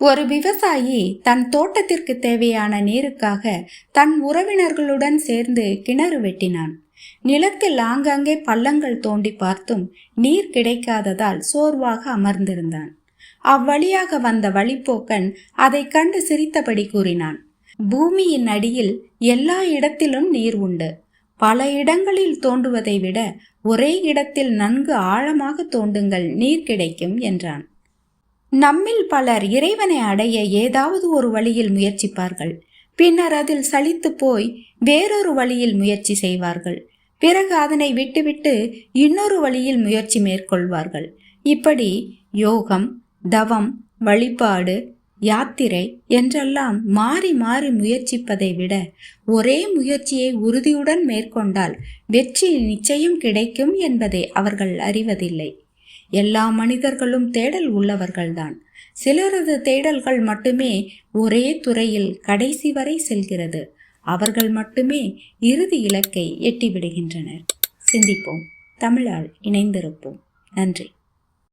ஒரு விவசாயி தன் தோட்டத்திற்கு தேவையான நீருக்காக தன் உறவினர்களுடன் சேர்ந்து கிணறு வெட்டினான். நிலத்தில் ஆங்காங்கே பள்ளங்கள் தோண்டி பார்த்தும் நீர் கிடைக்காததால் சோர்வாக அமர்ந்திருந்தான். அவ்வழியாக வந்த வழிப்போக்கன் அதை கண்டு சிரித்தபடி கூறினான், பூமியின் அடியில் எல்லா இடத்திலும் நீர் உண்டு. பல இடங்களில் தோண்டுவதை விட ஒரே இடத்தில் நன்கு ஆழமாக தோண்டுங்கள், நீர் கிடைக்கும் என்றான். நம்மில் பலர் இறைவனை அடைய ஏதாவது ஒரு வழியில் முயற்சிப்பார்கள். பின்னர் அதில் சலித்து போய் வேறொரு வழியில் முயற்சி செய்வார்கள். பிறகு அதனை விட்டுவிட்டு இன்னொரு வழியில் முயற்சி மேற்கொள்வார்கள். இப்படி யோகம், தவம், வழிபாடு, யாத்திரை என்றெல்லாம் மாறி மாறி முயற்சிப்பதை விட ஒரே முயற்சியை உறுதியுடன் மேற்கொண்டால் வெற்றி நிச்சயம் கிடைக்கும் என்பதை அவர்கள் அறிவதில்லை. எல்லா மனிதர்களும் தேடல் உள்ளவர்கள்தான். சிலரது தேடல்கள் மட்டுமே ஒரே துறையில் கடைசி வரை செல்கிறது. அவர்கள் மட்டுமே இறுதி இலக்கை எட்டிவிடுகின்றனர். சிந்திப்போம். தமிழால் இணைந்திருப்போம். நன்றி.